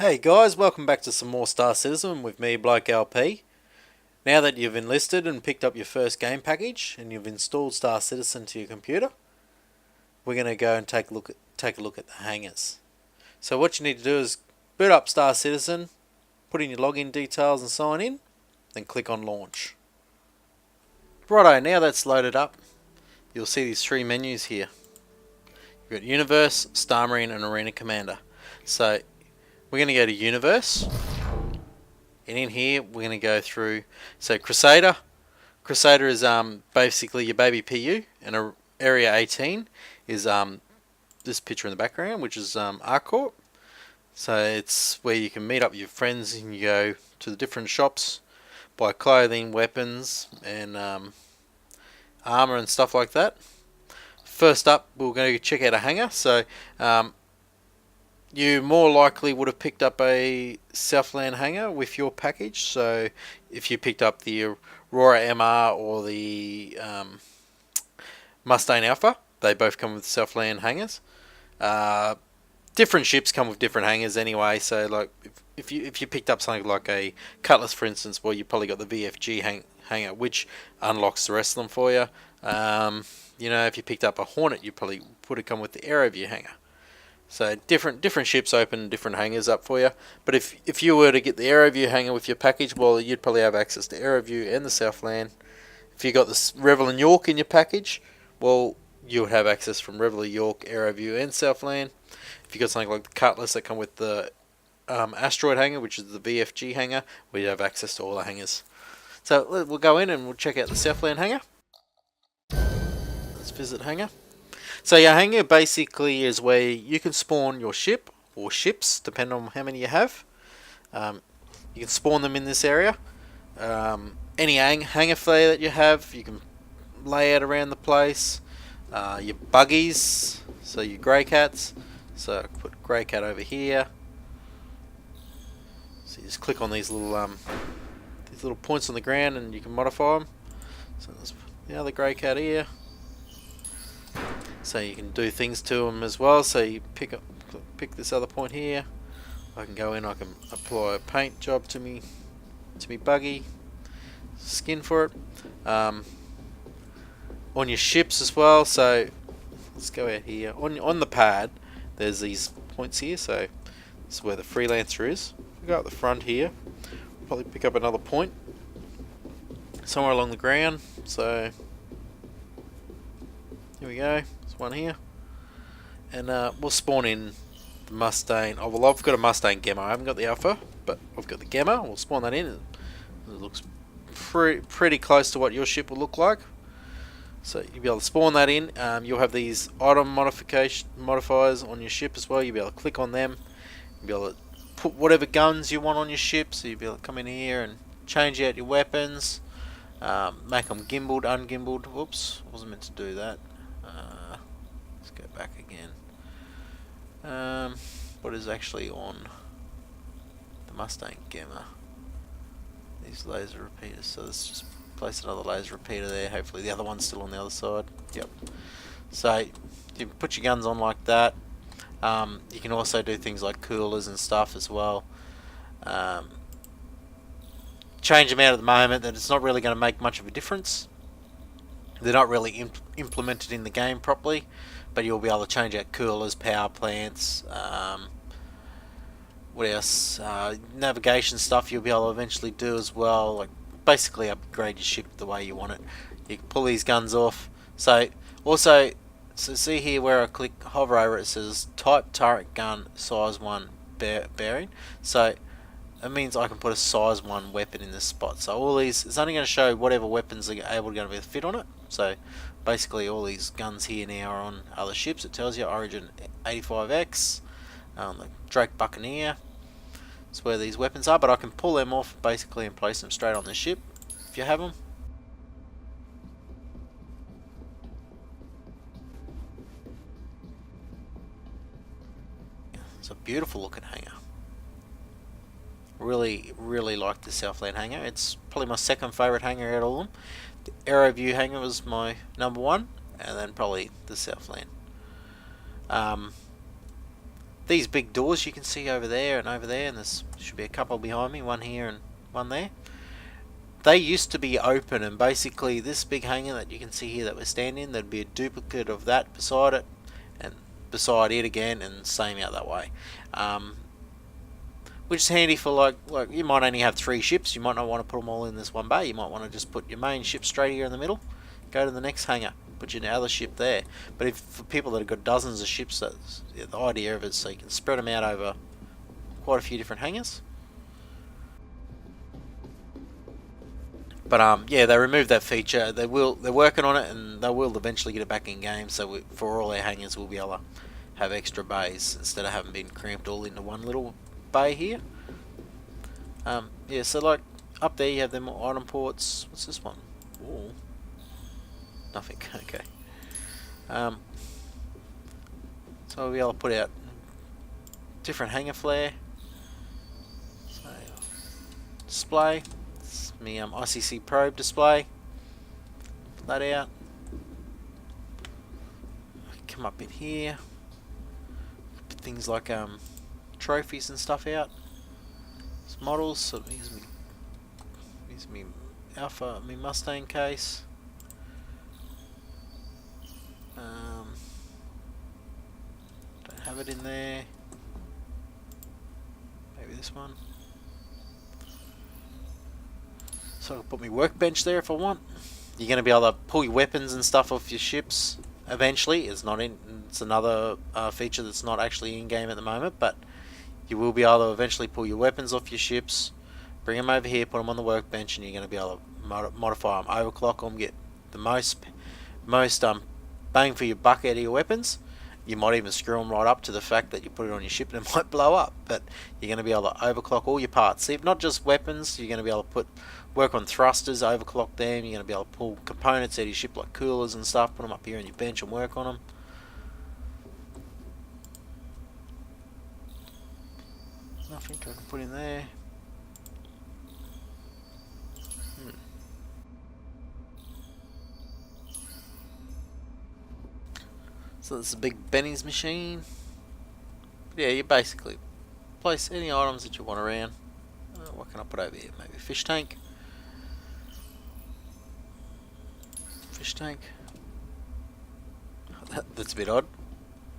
Hey guys, welcome back to some more Star Citizen with me, Bloke LP. Now that you've enlisted and picked up your first game package and you've installed Star Citizen to your computer, we're going to go and take a look at the hangars. So what you need to do is boot up Star Citizen, put in your login details and sign in, then click on launch. Righto, now that's loaded up, you'll see these three menus here. You've got Universe, Star Marine and Arena Commander. So we're going to go to Universe, and in here we're going to go through, so Crusader is basically your baby PU, and Area 18 is this picture in the background, which is Arcorp. So it's where you can meet up with your friends and you go to the different shops, buy clothing, weapons and armor and stuff like that. First up, we're going to check out a hangar. So you more likely would have picked up a Southland hangar with your package. So if you picked up the Aurora MR or the Mustang Alpha, they both come with Southland hangars. Different ships come with different hangars anyway. So like if you picked up something like a Cutlass, for instance, well, you probably got the VFG hangar, which unlocks the rest of them for you. You know, if you picked up a Hornet, you probably would have come with the AeroView hangar. So different ships open different hangars up for you. But if you were to get the AeroView hangar with your package, well, you'd probably have access to AeroView and the Southland. If you got the Revel and York in your package, well, you would have access from Revel and York, AeroView and Southland. If you got something like the Cutlass that come with the Asteroid hangar, which is the VFG hangar, we'd have access to all the hangars. So we'll go in and we'll check out the Southland hangar. Let's visit hangar. So your hangar basically is where you can spawn your ship or ships, depending on how many you have. You can spawn them in this area. Any hangar flare that you have, you can lay out around the place. Your buggies, so your grey cats. So I put grey cat over here. So you just click on these little points on the ground, and you can modify them. So there's the other grey cat here. So you can do things to them as well. So you pick this other point here. I can go in. I can apply a paint job to me buggy, skin for it. On your ships as well. So let's go out here. On the pad, there's these points here. So this is where the freelancer is. We go up the front here. We'll probably pick up another point somewhere along the ground. So here we go. One here, and we'll spawn in the Mustang. Oh well, I've got a Mustang Gamma. I haven't got the Alpha, but I've got the Gamma. We'll spawn that in. It looks pretty close to what your ship will look like. So you'll be able to spawn that in. You'll have these item modifiers on your ship as well. You'll be able to click on them. You'll be able to put whatever guns you want on your ship. So you'll be able to come in here and change out your weapons. Make them gimbaled, ungimbaled. Whoops, wasn't meant to do that. Let's go back again. What is actually on the Mustang Gamma? These laser repeaters. So let's just place another laser repeater there. Hopefully the other one's still on the other side. Yep. So you put your guns on like that. You can also do things like coolers and stuff as well. Change them out at the moment. That it's not really going to make much of a difference. They're not really implemented in the game properly, but you'll be able to change out coolers, power plants, what else? Navigation stuff you'll be able to eventually do as well. Like basically upgrade your ship the way you want it. You can pull these guns off. So also, see here where I click hover over it says type turret gun size 1 bearing. So that means I can put a size 1 weapon in this spot. So all these, it's only going to show whatever weapons are going to be fit on it. So basically all these guns here now are on other ships. It tells you Origin 85X, the Drake Buccaneer. That's where these weapons are, but I can pull them off basically and place them straight on the ship if you have them. It's a beautiful looking hangar. Really like the Southland hangar. It's probably my second favourite hangar out of all of them. The AeroView hangar was my number 1, and then probably the Southland. these big doors you can see over there, and there's should be a couple behind me, one here and one there. They used to be open, and basically this big hangar that you can see here that we're standing, there'd be a duplicate of that beside it, and beside it again, and same out that way. Which is handy for like you might only have 3 ships, you might not want to put them all in this one bay, you might want to just put your main ship straight here in the middle, go to the next hangar, put your other ship there. But if for people that have got dozens of ships, that's the idea of it, so you can spread them out over quite a few different hangars. But yeah, they removed that feature. They're working on it, and they will eventually get it back in game. So for all our hangars, we'll be able to have extra bays instead of having been cramped all into one little bay here. Yeah, so like up there you have them item ports. What's this one? Ooh. Nothing. Okay. So we'll be able to put out different hangar flare. So display. It's my ICC probe display. Put that out. Come up in here. Put things like trophies and stuff out. It's models. So here's me Alpha, me Mustang case. Don't have it in there. Maybe this one. So I can put my workbench there if I want. You're going to be able to pull your weapons and stuff off your ships eventually. It's another feature that's not actually in game at the moment, but you will be able to eventually pull your weapons off your ships, bring them over here, put them on the workbench, and you're going to be able to modify them, overclock them, get the most bang for your buck out of your weapons. You might even screw them right up to the fact that you put it on your ship and it might blow up, but you're going to be able to overclock all your parts. See, not just weapons, you're going to be able to work on thrusters, overclock them. You're going to be able to pull components out of your ship like coolers and stuff, put them up here on your bench and work on them. Nothing I can put in there. So this is a big Benny's machine. Yeah, you basically place any items that you want around. What can I put over here? Maybe a fish tank. Fish tank. That's a bit odd.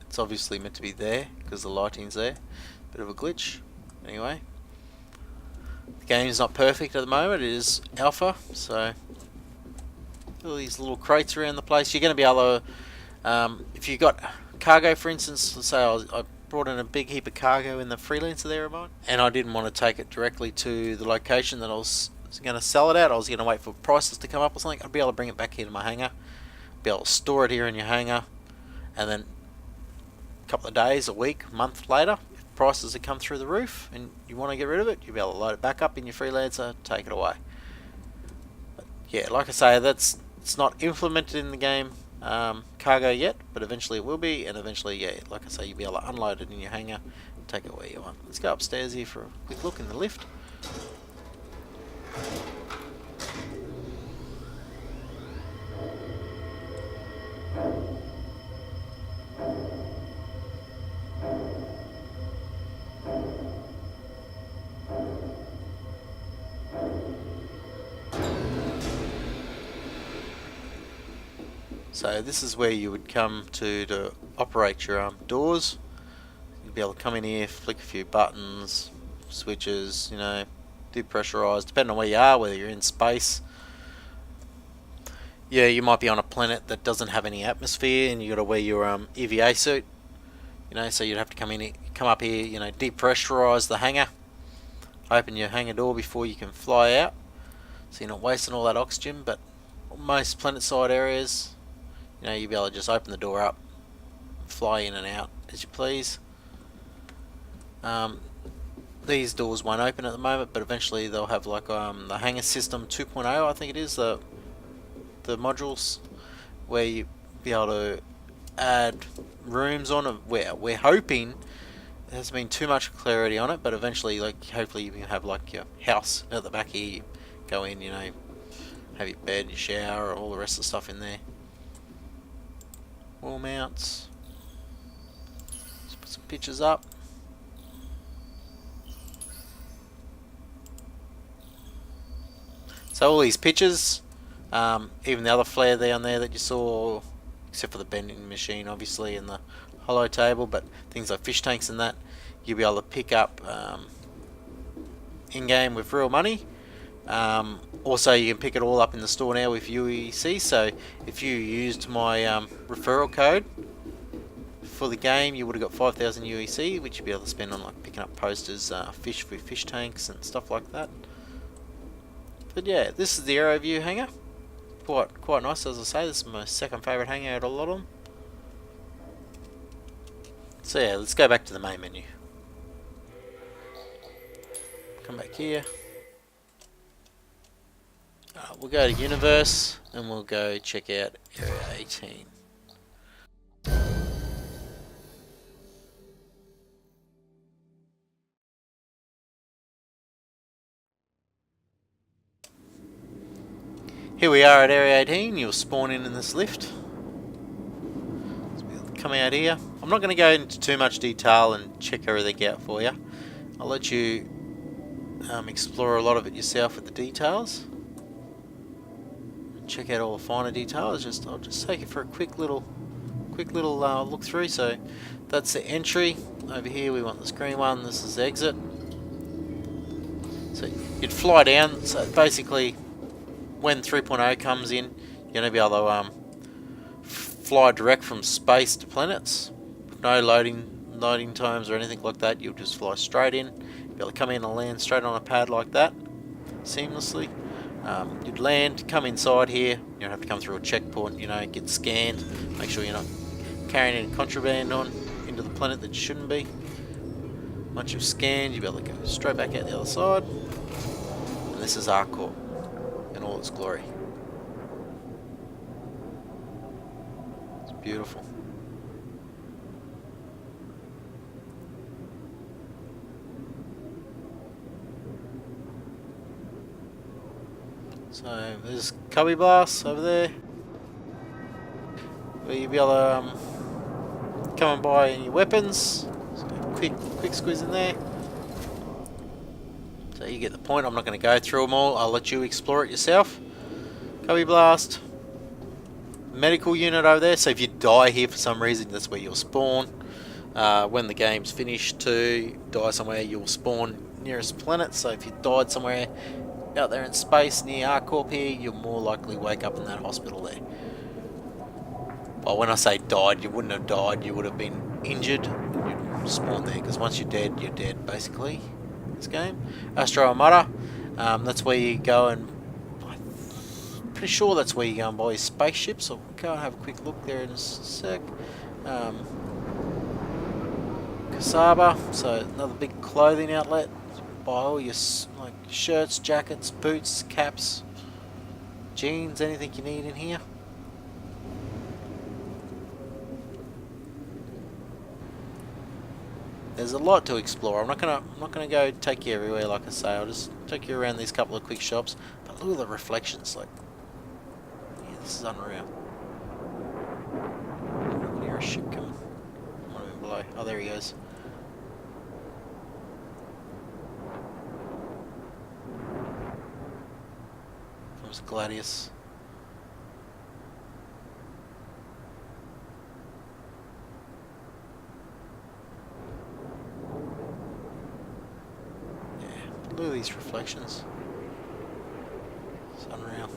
It's obviously meant to be there because the lighting's there. Bit of a glitch. Anyway, the game's not perfect at the moment. It is alpha, so all these little crates around the place. You're going to be able to, if you got cargo, for instance, let's say I brought in a big heap of cargo in the freelancer there of mine, and I didn't want to take it directly to the location that I was going to sell it at. I was going to wait for prices to come up or something. I'd be able to bring it back here to my hangar, be able to store it here in your hangar, and then a couple of days, a week, a month later, if prices have come through the roof and you want to get rid of it, you'll be able to load it back up in your freelancer, take it away. But yeah, like I say, it's not implemented in the game cargo yet, but eventually it will be, and eventually, yeah, like I say, you'll be able to unload it in your hangar and take it where you want. Let's go upstairs here for a quick look in the lift. So this is where you would come to operate your doors. You'll be able to come in here, flick a few buttons, switches, you know, depressurize, depending on where you are, whether you're in space. Yeah, you might be on a planet that doesn't have any atmosphere and you got to wear your EVA suit. You know, so you'd have to come up here, you know, depressurize the hangar, open your hangar door before you can fly out, so you're not wasting all that oxygen. But most planet side areas, you know, you'll be able to just open the door up, fly in and out as you please. These doors won't open at the moment, but eventually they'll have like the hangar system 2.0, I think it is, the modules where you be able to add rooms on it. We're hoping there hasn't been too much clarity on it, but eventually, like, hopefully you can have like your house at the back here. You go in, you know, have your bed, your shower, all the rest of the stuff in there. Wall mounts. Let's put some pictures up. So all these pictures, even the other flare down there that you saw, except for the bending machine obviously and the hollow table, but things like fish tanks and that, you'll be able to pick up in-game with real money. Also you can pick it all up in the store now with UEC, so if you used my referral code for the game, you would have got 5,000 UEC, which you'll be able to spend on like picking up posters, fish with fish tanks and stuff like that. But yeah, this is the aero view hangar. Quite nice, as I say. This is my second favourite hangar out of a lot of them. So yeah, let's go back to the main menu. Come back here. We'll go to Universe and we'll go check out Area 18. Here we are at Area 18. You'll spawn in this lift. So we'll come out here. I'm not going to go into too much detail and check everything out for you. I'll let you explore a lot of it yourself with the details. Check out all the finer details. I'll just take it for a quick little look through. So that's the entry. Over here we want this green one. This is the exit. So you'd fly down. So basically, when 3.0 comes in, you're going to be able to fly direct from space to planets. No loading times or anything like that. You'll just fly straight in. You'll be able to come in and land straight on a pad like that, seamlessly. You'd land, come inside here. You don't have to come through a checkpoint. Get scanned. Make sure you're not carrying any contraband on into the planet that you shouldn't be. Once you've scanned, you'll be able to go straight back out the other side. And this is Arcorp in all its glory. It's beautiful. So there's cubby blast over there, where you'll be able to come and buy any weapons. So quick squeeze in there. So you get the point. I'm not going to go through them all. I'll let you explore it yourself. Cubby blast. Medical unit over there. So if you die here for some reason, that's where you'll spawn. When the game's finished to die somewhere, you'll spawn nearest planet. So if you died somewhere out there in space near Arcorp here, you'll more likely wake up in that hospital there. Well, when I say died, you wouldn't have died. You would have been injured. You'd spawn there, because once you're dead basically. This game. Astro Armada, that's where you go and I'm pretty sure that's where you go and buy your spaceship, so we'll go and have a quick look there in a sec. Kasaba, so another big clothing outlet. Buy all your like shirts, jackets, boots, caps, jeans, anything you need in here. There's a lot to explore. I'm not gonna go take you everywhere, like I say. I'll just take you around these couple of quick shops. But look at the reflections, like, yeah, this is unreal. I can hear a ship coming. Might have been below. Oh, there he goes. Comes Gladius. Look at these reflections. It's unreal.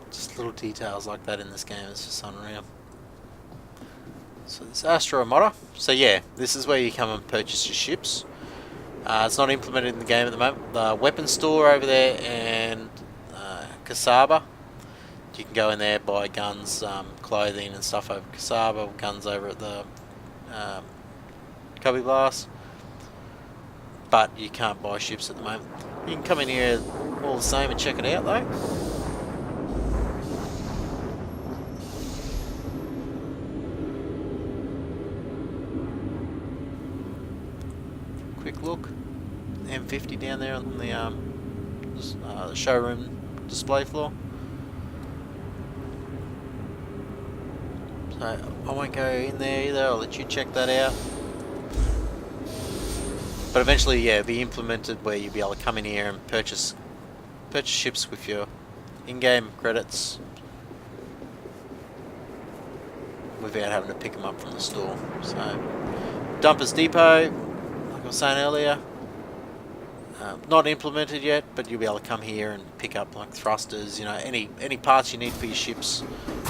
Just little details like that in this game is just unreal. So this Astro Armada. So yeah, this is where you come and purchase your ships. It's not implemented in the game at the moment. The weapon store over there and Kasaba. You can go in there, buy guns, clothing and stuff over Kasaba, guns over at the Cubby Blast, but you can't buy ships at the moment. You can come in here all the same and check it out though. Quick look, M50 down there on the showroom display floor. So I won't go in there either, I'll let you check that out. But eventually, yeah, it'll be implemented where you'll be able to come in here and purchase ships with your in-game credits without having to pick them up from the store. So, Dumpers Depot, like I was saying earlier, not implemented yet, but you'll be able to come here and pick up like thrusters, you know, any parts you need for your ships,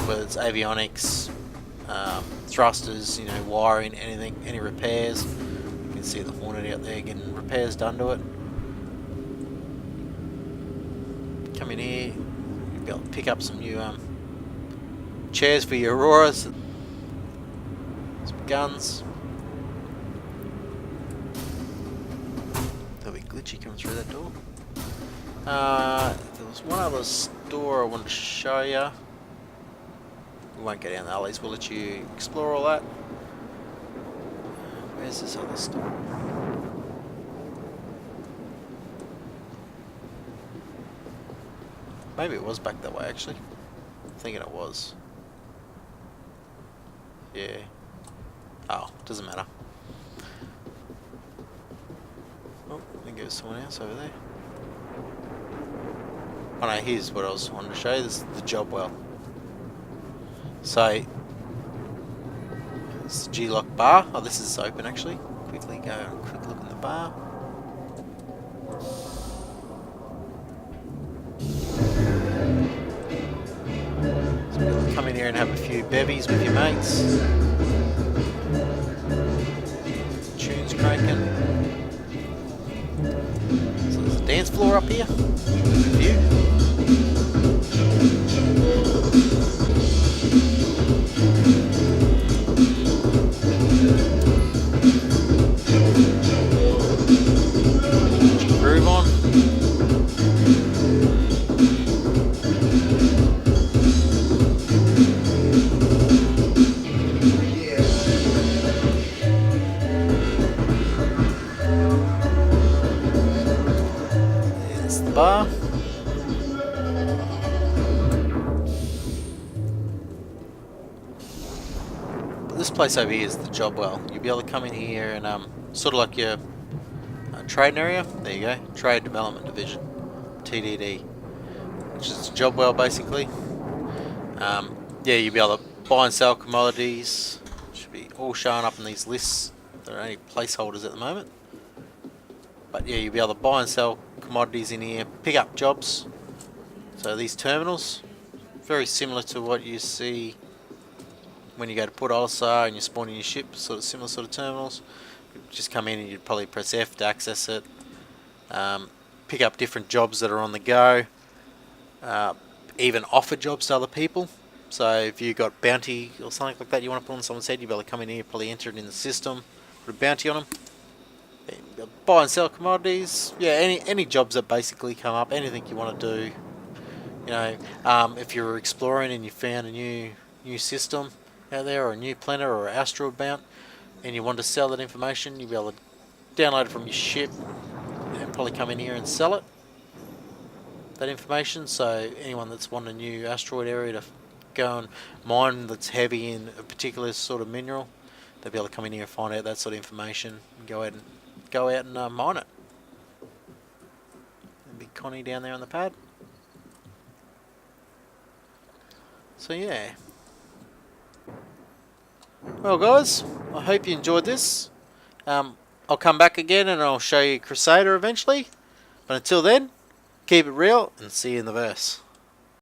whether it's avionics, thrusters, you know, wiring, anything, any repairs. You can see the Hornet out there getting repairs done to it. Come in here, you'll be able to pick up some new chairs for your Auroras, some guns. There'll be glitchy coming through that door. There was one other store I wanted to show you. We won't go down the alleys, we'll let you explore all that. Where's this other store? Maybe it was back that way actually. I'm thinking it was. Yeah. Oh, doesn't matter. Oh, I think there's someone else over there. Oh no, here's what I was wanting to show you. This is the job well. So, it's the G-Lock bar. Oh, this is open actually. Quickly go and quick look in the bar. So we'll come in here and have a few bevies with your mates. Tunes cranking. So there's a dance floor up here. View. Groove on. There's the bar. But this place over here is the job well. You'll be able to come in here and sort of like your trading area. There you go. Trade Development Division, TDD, which is the job well basically. Yeah, you'll be able to buy and sell commodities. Should be all showing up in these lists. There are only placeholders at the moment. But yeah, you'll be able to buy and sell commodities in here, pick up jobs. So these terminals, very similar to what you see when you go to Port Olisar and you're spawning your ship, sort of similar sort of terminals. You'd just come in and you'd probably press F to access it. Pick up different jobs that are on the go. Even offer jobs to other people. So if you got bounty or something like that you want to put on someone's head, you'll be able to come in here, probably enter it in the system, put a bounty on them. Buy and sell commodities. Yeah, any jobs that basically come up, anything you want to do. You know, if you're exploring and you found a new system out there, or a new planet or an asteroid bound, and you want to sell that information, you'll be able to download it from your ship and probably come in here and sell it, that information. So anyone that's wanting a new asteroid area to go and mine that's heavy in a particular sort of mineral, they'll be able to come in here and find out that sort of information and go out and mine it. And big Connie down there on the pad. So yeah. Well guys, I hope you enjoyed this. I'll come back again and I'll show you Crusader eventually. But until then, keep it real and see you in the verse.